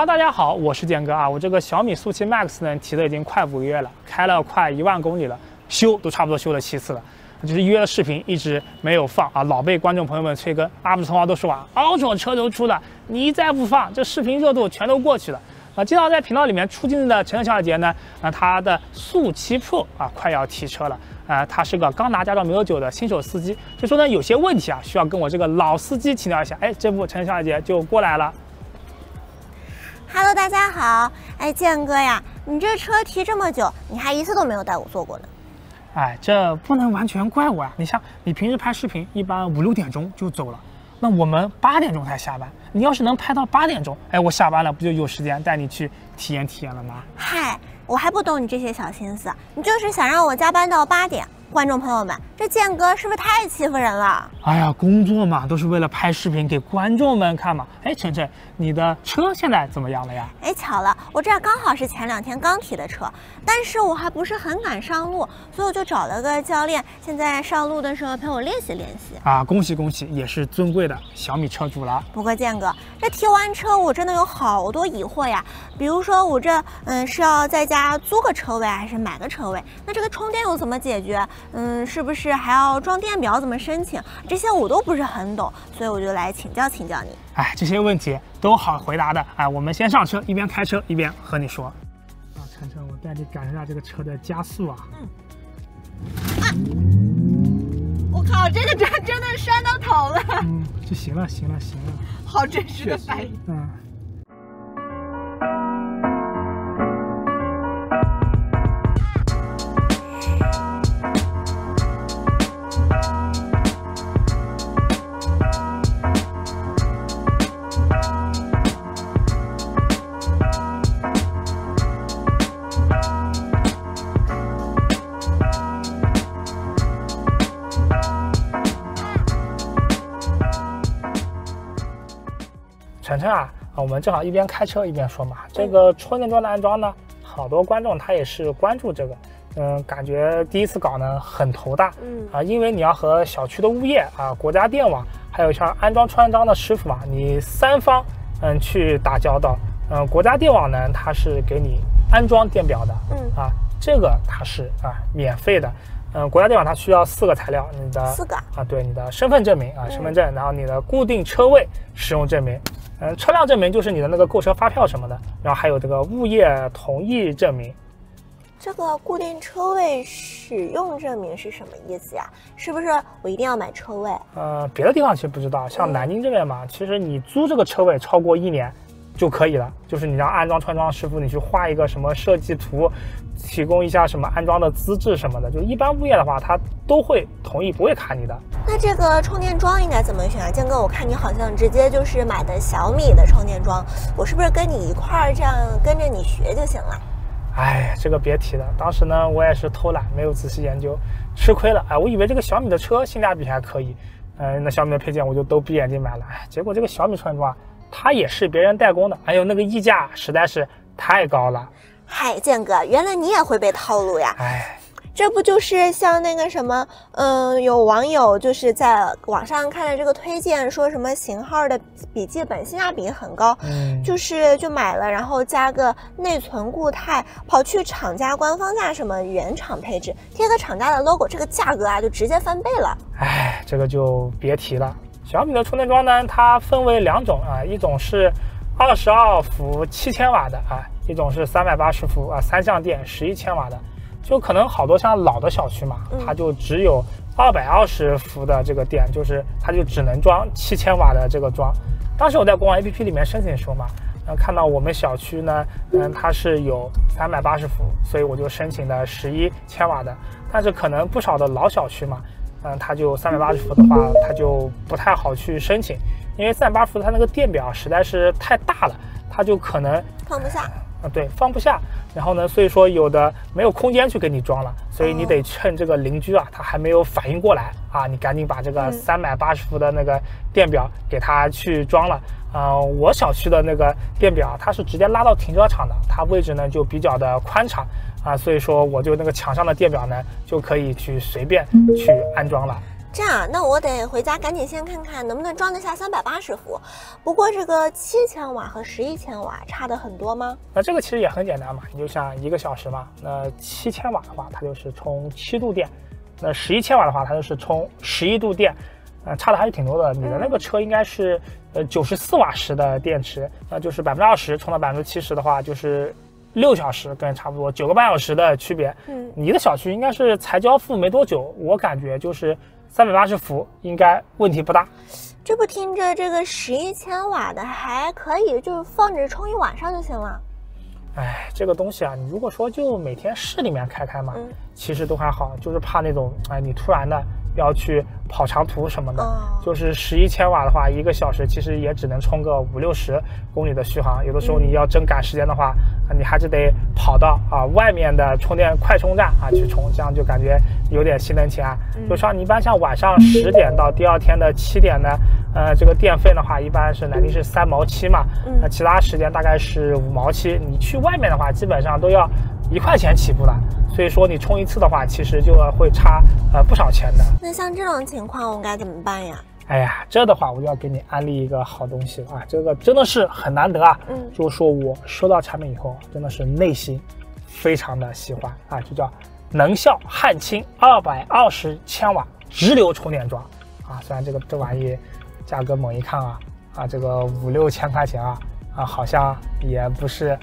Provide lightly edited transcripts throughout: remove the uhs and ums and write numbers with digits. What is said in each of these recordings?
哈，大家好，我是建哥啊。我这个小米速七 Max 呢，提的已经快5个月了，开了快1万公里了，修都差不多修了7次了。就是约了视频一直没有放啊，老被观众朋友们催更，UP 主同行都说啊，Ultra 车都出了，你再不放，这视频热度全都过去了。经常在频道里面出镜的陈晨小姐姐呢，她的速七 Pro 啊快要提车了。她是个刚拿驾照没有久的新手司机，就说呢有些问题啊需要跟我这个老司机请教一下。哎，这不陈晨小姐姐就过来了。Hello， 大家好。哎，建哥呀，你这车提这么久，你还一次都没有带我坐过呢。哎，这不能完全怪我呀。你像你平时拍视频，一般5、6点钟就走了，那我们8点钟才下班。你要是能拍到8点钟，哎，我下班了不就有时间带你去体验了吗？嗨，我还不懂你这些小心思，你就是想让我加班到8点。观众朋友们，这建哥是不是太欺负人了？哎呀，工作嘛，都是为了拍视频给观众们看嘛。哎，晨晨，你的车现在怎么样了呀？哎，巧了，我这刚好是前2天刚提的车，但是我还不是很敢上路，所以我就找了个教练，现在上路的时候陪我练习练习。啊，恭喜恭喜，也是尊贵的小米车主了。不过建哥，这提完车我真的有好多疑惑呀，比如说我这是要在家租个车位还是买个车位？那这个充电又怎么解决？是不是还要装电表？怎么申请？这些我都不是很懂，所以我就来请教请教你。哎，这些问题都好回答的。哎，我们先上车，一边开车一边和你说。啊，晨晨，我带你感受一下这个车的加速啊。我靠，这个真的摔到头了。就行了。好真实的反应。晨晨啊，我们正好一边开车一边说嘛。这个充电桩的安装呢，好多观众他也是关注这个，感觉第一次搞呢很头大，因为你要和小区的物业啊、国家电网，还有像安装充电桩的师傅嘛，你3方去打交道。国家电网呢，它是给你安装电表的，这个它是免费的。国家电网它需要4个材料，你的4个啊，对，你的身份证明啊，身份证，然后你的固定车位使用证明。车辆证明就是你的那个购车发票什么的，然后还有这个物业同意证明。这个固定车位使用证明是什么意思呀？是不是我一定要买车位？别的地方其实不知道，像南京这边嘛，其实你租这个车位超过1年就可以了，就是你让安装充电桩师傅你去画一个什么设计图，提供一下什么安装的资质什么的，就一般物业的话他都会同意，不会卡你的。那这个充电桩应该怎么选啊？建哥，我看你好像直接就是买的小米的充电桩，我是不是跟你一块儿这样跟着你学就行了？哎，这个别提了，当时呢我也是偷懒，没有仔细研究，吃亏了。哎，我以为这个小米的车性价比还可以，那小米的配件我就都闭眼睛买了。哎，结果这个小米充电桩它也是别人代工的，还有那个溢价实在是太高了。嗨，建哥，原来你也会被套路呀！哎，这不就是像那个什么，有网友就是在网上看了这个推荐，说什么型号的笔记本性价比很高，就买了，然后加个内存固态，跑去厂家官方价什么原厂配置，贴个厂家的 logo， 这个价格啊就直接翻倍了。哎，这个就别提了。小米的充电桩呢，它分为2种啊，一种是22伏7000瓦的啊，一种是380伏3相电11千瓦的。就可能好多像老的小区嘛，它就只有220伏的这个电，就是它就只能装7000瓦的这个桩。当时我在国网 APP 里面申请的时候嘛，看到我们小区呢，它是有380伏，所以我就申请了11千瓦的。但是可能不少的老小区嘛，它就380伏的话，它就不太好去申请，因为380伏它那个电表实在是太大了，它就可能放不下。对，放不下。然后呢，所以说有的没有空间去给你装了，所以你得趁这个邻居啊，他还没有反应过来啊，你赶紧把这个380伏的那个电表给他去装了。我小区的那个电表它是直接拉到停车场的，它位置呢就比较的宽敞啊，所以说我就那个墙上的电表呢就可以去随便去安装了。这样，那我得回家赶紧先看看能不能装得下380伏。不过这个7千瓦和11千瓦差的很多吗？那这个其实也很简单嘛，你就像1个小时嘛，那7千瓦的话，它就是充7度电，那11千瓦的话，它就是充11度电，差的还是挺多的。你的那个车应该是94瓦时的电池，那就是20%充到70%的话，就是6小时，跟差不多9个半小时的区别。你的小区应该是才交付没多久，我感觉就是380伏应该问题不大。这不听着这个11千瓦的还可以，就是放着充1晚上就行了。哎，这个东西啊，你如果说就每天市里面开嘛，其实都还好，就是怕那种你突然的要去跑长途什么的，就是11千瓦的话，1个小时其实也只能充个50-60公里的续航，有的时候你要真赶时间的话，你还是得跑到外面的充电快充站去充，这样就感觉有点心疼钱。就像你一般像晚上10点到第2天的7点呢，这个电费的话，一般是南京是3毛7嘛，那其他时间大概是5毛7。你去外面的话，基本上都要1块钱起步了。所以说你充一次的话，其实就会差不少钱的。那像这种情况，我该怎么办呀？哎呀，这的话我就要给你安利一个好东西了这个真的是很难得就是说我收到产品以后，真的是内心非常的喜欢就叫能效汉清220千瓦直流充电桩虽然这玩意价格猛一看这个5-6千块钱好像也不是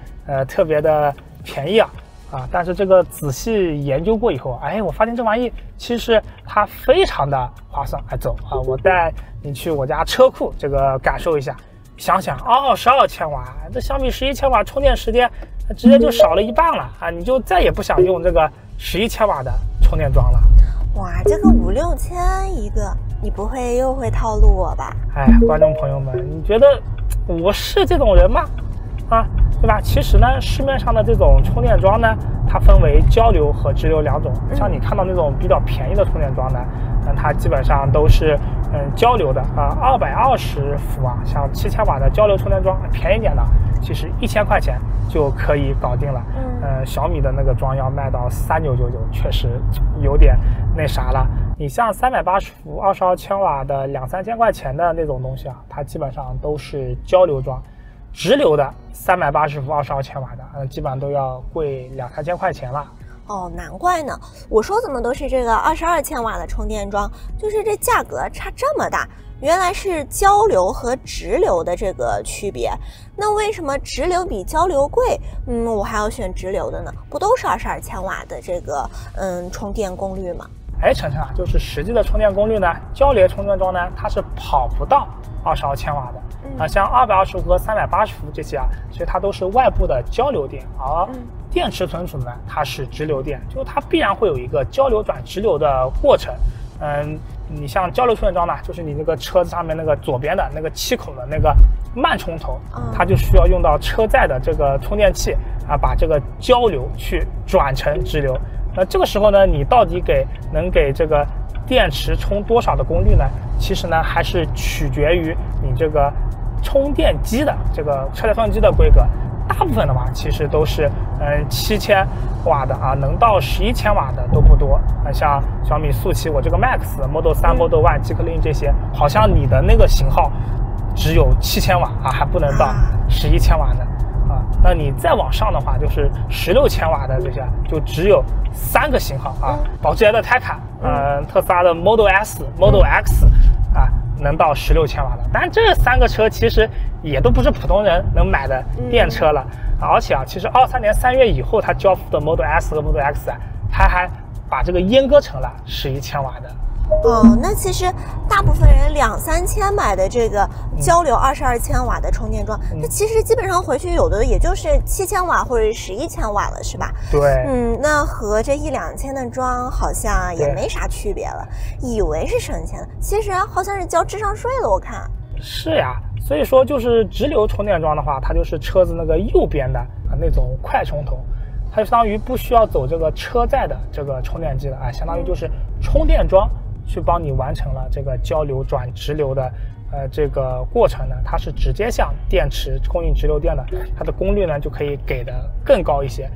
特别的便宜但是这个仔细研究过以后，我发现这玩意其实它非常的划算。走我带你去我家车库这个感受一下，想想12千瓦，这相比11千瓦充电时间直接就少了一半了你就再也不想用这个11千瓦的充电桩了。哇，这个5-6千一个，你不会又会套路我吧？观众朋友们，你觉得我是这种人吗？对吧？其实呢，市面上的这种充电桩呢，它分为交流和直流2种。像你看到那种比较便宜的充电桩呢，它基本上都是交流的220伏像7千瓦的交流充电桩，便宜点的，其实1000块钱就可以搞定了。小米的那个桩要卖到3999，确实有点那啥了。你像380伏22千瓦的2-3千块钱的那种东西它基本上都是交流桩。直流的380伏22千瓦的，基本上都要贵2-3千块钱了。难怪呢！我说怎么都是这个22千瓦的充电桩，就是这价格差这么大，原来是交流和直流的这个区别。那为什么直流比交流贵？我还要选直流的呢？不都是22千瓦的这个充电功率吗？晨晨就是实际的充电功率呢，交流充电桩呢，它是跑不到22千瓦的像220伏和380伏这些其实它都是外部的交流电，而电池存储呢，它是直流电，就是它必然会有一个交流转直流的过程。你像交流充电桩呢，就是你那个车子上面那个左边的那个7口的那个慢充头，它就需要用到车载的这个充电器把这个交流去转成直流。那这个时候呢，你到底能给这个电池充多少的功率呢？其实呢，还是取决于你这个充电机的这个车载发动机的规格。大部分的话，其实都是7000瓦的能到11千瓦的都不多。像小米速七，我这个 Max、Model 3、Model One、G-Clean 这些，好像你的那个型号只有7000瓦还不能到11千瓦的。那你再往上的话，就是16千瓦的这些，就只有3个型号保时捷的 Taycan，特斯拉的 Model S、Model X 能到16千瓦的。但这3个车其实也都不是普通人能买的电车了。而且其实23年3月以后，它交付的 Model S 和 Model X 它还把这个阉割成了11千瓦的。那其实大部分人2-3千买的这个交流22千瓦的充电桩，那其实基本上回去有的也就是7千瓦或者11千瓦了，是吧？对。那和这1-2千的桩好像也没啥区别了，以为是省钱，其实好像是交智商税了，我看。是呀，所以说就是直流充电桩的话，它就是车子那个右边的那种快充头。它就相当于不需要走这个车载的这个充电机了相当于就是充电桩去帮你完成了这个交流转直流的这个过程呢，它是直接向电池供应直流电的，它的功率呢就可以给的更高一些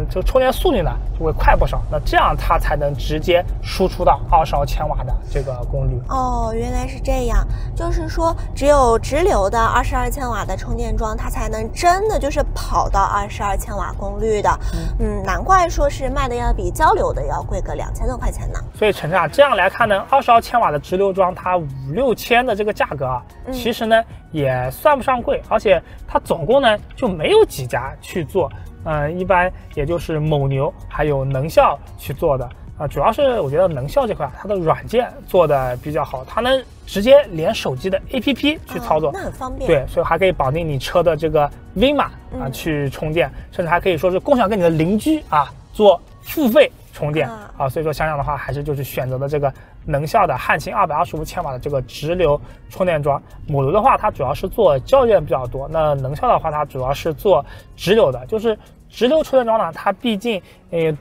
这个充电速率呢就会快不少。那这样它才能直接输出到22千瓦的这个功率。哦，原来是这样，就是说只有直流的22千瓦的充电桩，它才能真的就是跑到22千瓦功率的。难怪说是卖的要比交流的要贵个2000多块钱呢。所以晨晨啊，这样来看呢，22千瓦的直流桩它5、6千的这个价格啊，其实呢也算不上贵，而且它总共呢就没有几家去做。一般也就是蒙牛还有能效去做的主要是我觉得能效这块它的软件做的比较好，它能直接连手机的 APP 去操作，那很方便。对，所以还可以绑定你车的这个 V 码去充电，甚至还可以说是共享跟你的邻居做付费充电所以说想想的话，还是就是选择的这个能效的汉卿225千瓦的这个直流充电桩。蒙牛的话，它主要是做交流电比较多，那能效的话，它主要是做直流的，就是直流充电桩呢，它毕竟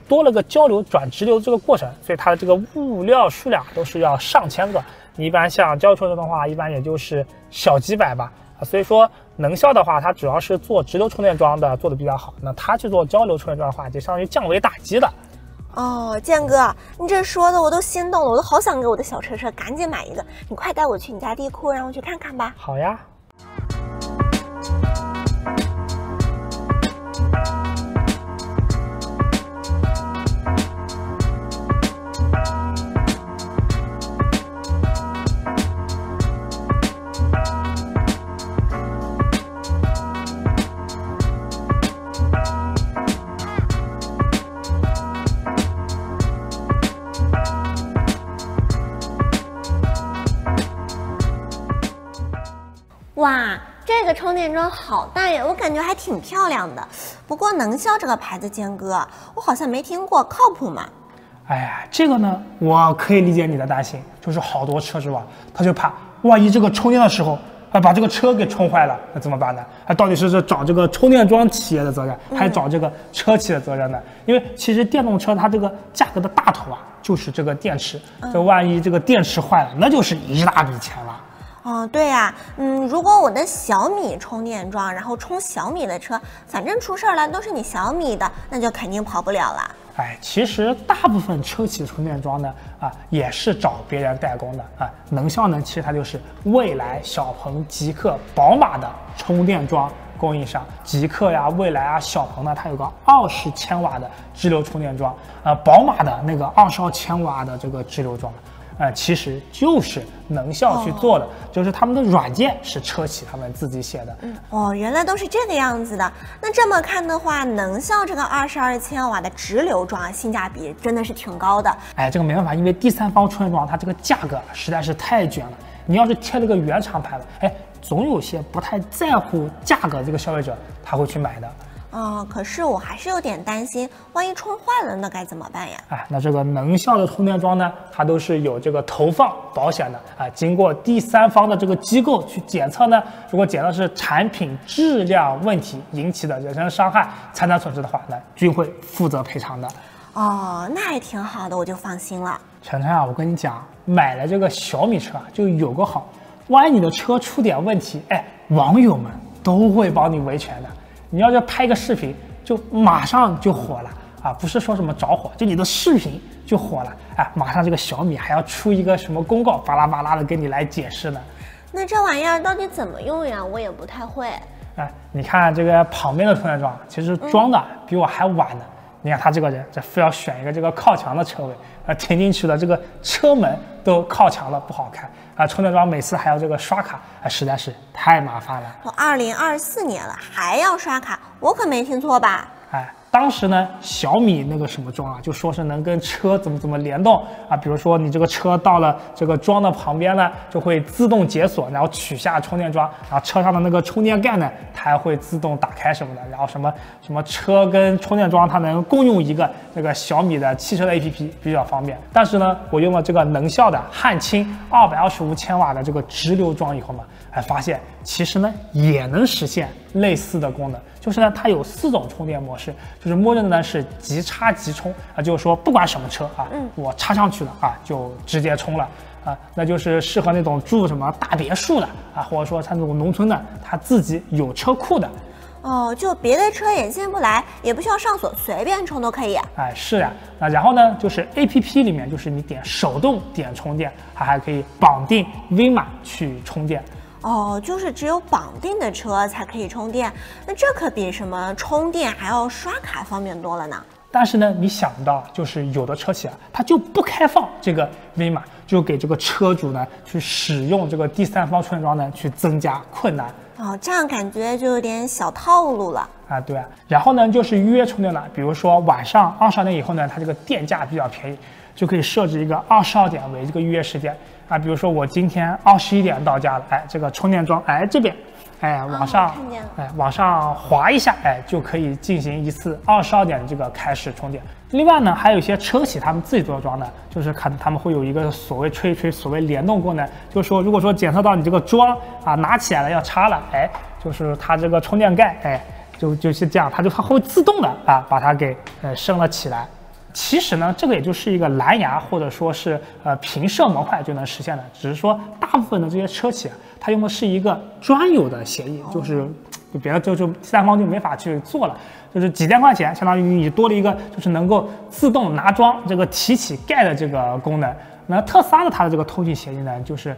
多了个交流转直流这个过程，所以它的这个物料数量都是要上千个。你一般像交流充电桩的话，一般也就是小几百吧。所以说能效的话，它主要是做直流充电桩的做的比较好，那它去做交流充电桩的话，就相当于降维打击的。哦，建哥，你这说的我都心动了，我都好想给我的小车车赶紧买一个，你快带我去你家地库，让我去看看吧。好呀。哇，这个充电桩好大呀，我感觉还挺漂亮的。不过能效这个牌子，建哥，我好像没听过，靠谱吗？哎呀，这个呢，我可以理解你的担心，就是好多车主他就怕万一这个充电的时候把这个车给充坏了，那怎么办呢？到底是找这个充电桩企业的责任，还是找这个车企的责任呢？因为其实电动车它这个价格的大头就是这个电池，这万一这个电池坏了，那就是一大笔钱了。哦，对呀，如果我的小米充电桩，然后充小米的车，反正出事儿了都是你小米的，那就肯定跑不了了。其实大部分车企充电桩呢，也是找别人代工的能效呢，其实它就是蔚来、小鹏、极客、宝马的充电桩供应商。极客呀、蔚来啊、小鹏呢，它有个20千瓦的直流充电桩，宝马的那个22千瓦的这个直流桩。其实就是能效去做的，就是他们的软件是车企他们自己写的。原来都是这个样子的。那这么看的话，能效这个22千瓦的直流桩性价比真的是挺高的。这个没办法，因为第三方充电桩它这个价格实在是太卷了。你要是贴了个原厂牌子，总有些不太在乎价格这个消费者他会去买的。可是我还是有点担心，万一充坏了，那该怎么办呀？那这个能效的充电桩呢，它都是有这个投放保险的经过第三方的这个机构去检测呢，如果检测是产品质量问题引起的人身伤害、财产损失的话呢，均会负责赔偿的。那还挺好的，我就放心了。晨晨我跟你讲，买了这个小米车就有个好，万一你的车出点问题，网友们都会帮你维权的。你要是拍个视频，就马上就火了不是说什么着火，就你的视频就火了马上这个小米还要出一个什么公告，巴拉巴拉的跟你来解释呢。那这玩意儿到底怎么用呀？我也不太会。你看这个旁边的充电桩，其实装的比我还晚呢。你看他这个人，这非要选一个这个靠墙的车位，停进去了，这个车门都靠墙了，不好开充电桩每次还要这个刷卡实在是太麻烦了。我2024年了还要刷卡，我可没听错吧？当时呢，小米那个什么桩就说是能跟车怎么联动比如说你这个车到了这个桩的旁边呢，就会自动解锁，然后取下充电桩，然后车上的那个充电盖呢，它还会自动打开什么的，然后什么车跟充电桩它能共用一个这个小米的汽车的 APP， 比较方便。但是呢，我用了这个能效的汉卿225千瓦的这个直流桩以后嘛，发现其实呢也能实现类似的功能，就是呢它有4种充电模式，就是默认的呢是即插即充就是说不管什么车我插上去了就直接充了那就是适合那种住什么大别墅的或者说它那种农村的，它自己有车库的。哦，就别的车也进不来，也不需要上锁，随便充都可以。哎，是呀。那然后呢，就是 APP 里面，就是你点手动点充电，它还可以绑定 V 码去充电。哦，就是只有绑定的车才可以充电，那这可比什么充电还要刷卡方便多了呢。但是呢，你想不到，就是有的车企啊，它就不开放这个 V 码，就给这个车主呢去使用这个第三方充电桩呢去增加困难。哦，这样感觉就有点小套路了啊。对啊，然后呢就是预约充电了，比如说晚上22点以后呢，它这个电价比较便宜，就可以设置一个22点为这个预约时间啊。比如说我今天21点到家了，哎，这个充电桩哎这边。哎，往上滑一下，哎，就可以进行一次22点的这个开始充电。另外呢，还有一些车企他们自己做桩的，就是他们会有一个所谓吹一吹所谓联动功能，就是说如果说检测到你这个桩啊拿起来了要插了，哎，就是它这个充电盖，哎，就是这样，它会自动的啊把它给升了起来。其实呢，这个也就是一个蓝牙或者说是频射模块就能实现的，只是说大部分的这些车企啊，它用的是一个专有的协议，就别的就第三方就没法去做了，就是几千块钱，相当于你多了一个就是能够自动拿桩这个提起盖的这个功能。那特斯拉的它的这个通讯协议呢，就是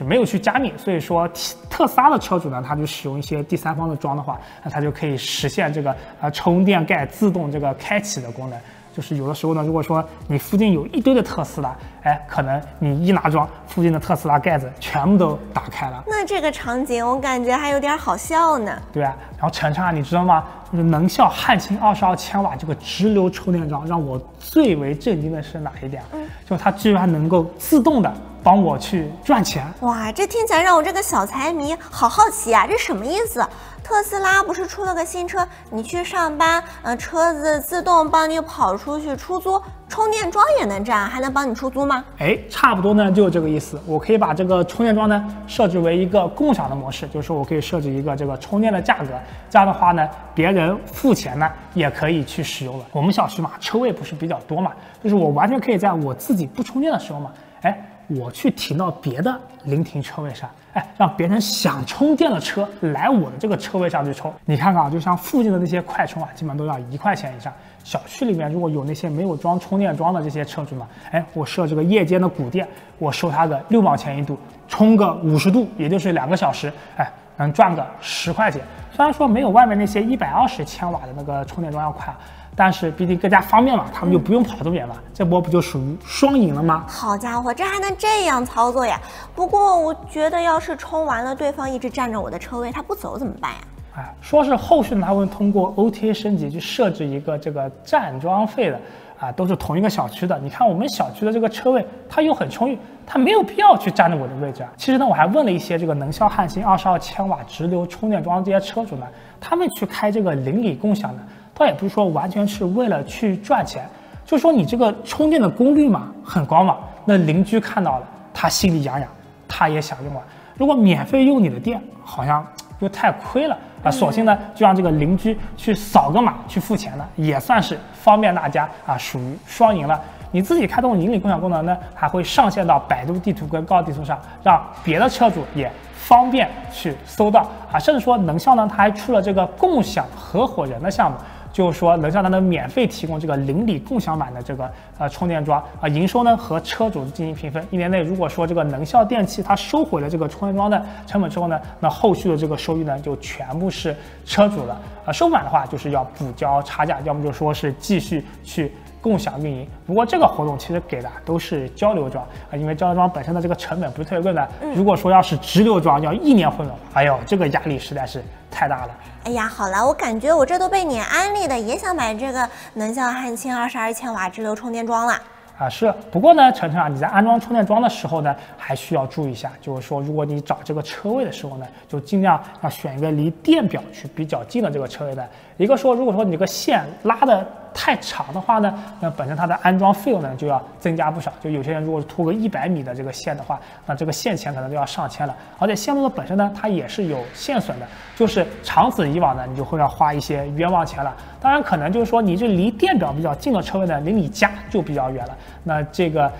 没有去加密，所以说特斯拉的车主呢，他就使用一些第三方的桩的话，那他就可以实现这个充电盖自动这个开启的功能。就是有的时候呢，如果说你附近有一堆的特斯拉，哎，可能你一拿桩，附近的特斯拉盖子全部都打开了。那这个场景我感觉还有点好笑呢。对啊，然后晨晨啊，你知道吗？就是能效汉氢22千瓦这个直流充电桩，让我最为震惊的是哪一点？就是它居然能够自动的帮我去赚钱。哇，这听起来让我这个小财迷好好奇啊！这什么意思？特斯拉不是出了个新车，你去上班，车子自动帮你跑出去出租，充电桩也能占，还能帮你出租吗？哎，差不多呢，就是这个意思。我可以把这个充电桩呢设置为一个共享的模式，就是说我可以设置一个这个充电的价格，这样的话呢，别人付钱呢也可以去使用了。我们小区嘛，车位不是比较多嘛，就是我完全可以在我自己不充电的时候嘛，哎，我去停到别的临停车位上，哎，让别人想充电的车来我的这个车位上去充。你看看啊，就像附近的那些快充啊，基本都要1块钱以上。小区里面如果有那些没有装充电桩的这些车主嘛，哎，我设这个夜间的补电，我收他个6毛钱一度，充个50度，也就是2个小时，哎，能赚个10块钱。虽然说没有外面那些120千瓦的那个充电桩要快，但是毕竟更加方便嘛，他们就不用跑这么远嘛，这波不就属于双赢了吗？好家伙，这还能这样操作呀？不过我觉得要是充完了，对方一直占着我的车位，他不走怎么办呀？哎，说是后续呢，他会通过 OTA 升级去设置一个这个占桩费的，啊，都是同一个小区的。你看我们小区的这个车位，它又很充裕，它没有必要去占着我的位置啊。其实呢，我还问了一些这个能效汉氢22千瓦直流充电桩这些车主呢，他们去开这个邻里共享的，倒也不是说完全是为了去赚钱，就是说你这个充电的功率嘛很高嘛，那邻居看到了，他心里痒痒，他也想用啊。如果免费用你的电，好像又太亏了啊，索性呢就让这个邻居去扫个码去付钱了，也算是方便大家啊，属于双赢了。你自己开通邻里共享功能呢，还会上线到百度地图跟高地图上，让别的车主也方便去搜到啊。甚至说能效呢，它还出了这个共享合伙人的项目。就是说，能效它能免费提供这个邻里共享版的这个充电桩啊，营收呢和车主进行平分。1年内，如果说这个能效电器它收回了这个充电桩的成本之后呢，那后续的这个收益呢就全部是车主了啊。收满的话就是要补交差价，要么就说是继续去共享运营。不过这个活动其实给的都是交流桩啊，因为交流桩本身的这个成本不是特别贵的。如果说要是直流桩要1年回本，哎呦，这个压力实在是太大了。哎呀，好了，我感觉我这都被你安利的，也想买这个能效汉氢22千瓦直流充电桩了。啊，是。不过呢，晨晨啊，你在安装充电桩的时候呢，还需要注意一下，就是说，如果你找这个车位的时候呢，就尽量要选一个离电表区比较近的这个车位的。一个说，如果说你这个线拉的太长的话呢，那本身它的安装费用呢就要增加不少。就有些人如果拖个100米的这个线的话，那这个线钱可能就要上千了。而且线路的本身呢，它也是有线损的，就是长此以往呢，你就会要花一些冤枉钱了。当然，可能就是说你这离电表比较近的车位呢，离你家就比较远了。那这个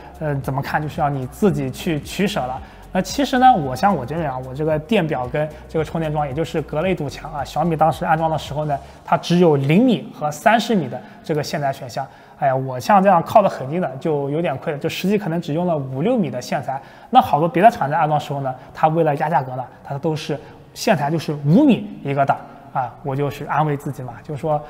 怎么看就是要你自己去取舍了。那其实呢，我像我这样，我这个电表跟这个充电桩也就是隔了一堵墙啊。小米当时安装的时候呢，它只有0米和30米的这个线材选项。哎呀，我像这样靠得很近的就有点亏了，就实际可能只用了5、6米的线材。那好多别的厂家安装时候呢，它为了压价格呢，它都是线材就是5米一个档。啊，我就是安慰自己嘛，就是说，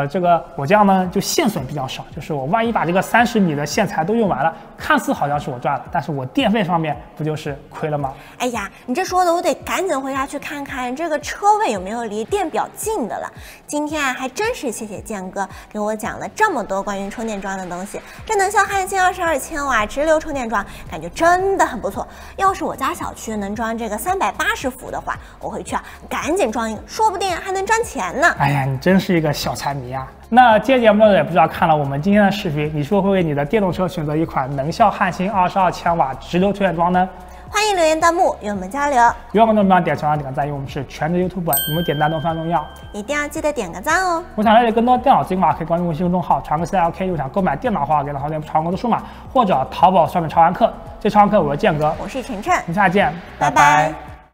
这个我这样呢就线损比较少，就是我万一把这个30米的线材都用完了，看似好像是我赚了，但是我电费方面不就是亏了吗？哎呀，你这说的我得赶紧回家去看看这个车位有没有离电表近的了。今天啊，还真是谢谢建哥给我讲了这么多关于充电桩的东西，这能效汉芯22千瓦直流充电桩，感觉真的很不错。要是我家小区能装这个380伏的话，我回去啊赶紧装一个，说不定还能赚钱呢。哎呀，你真是一个小财迷啊！那今天节目也不知道看了我们今天的视频，你是否会为你的电动车选择一款能效汉芯22千瓦直流充电桩呢？欢迎留言弹幕与我们交流。别忘了帮点小点个赞，因为我们是全职 YouTuber， 你们点赞都非常重要，一定要记得点个赞哦。我想了解更多电脑精华，可以关注微信公众号传个CLK。又想购买电脑的话，给老好点超公的数码，或者淘宝上面超完课。这超完课我是建哥，我是晨晨，我们下期见，拜拜。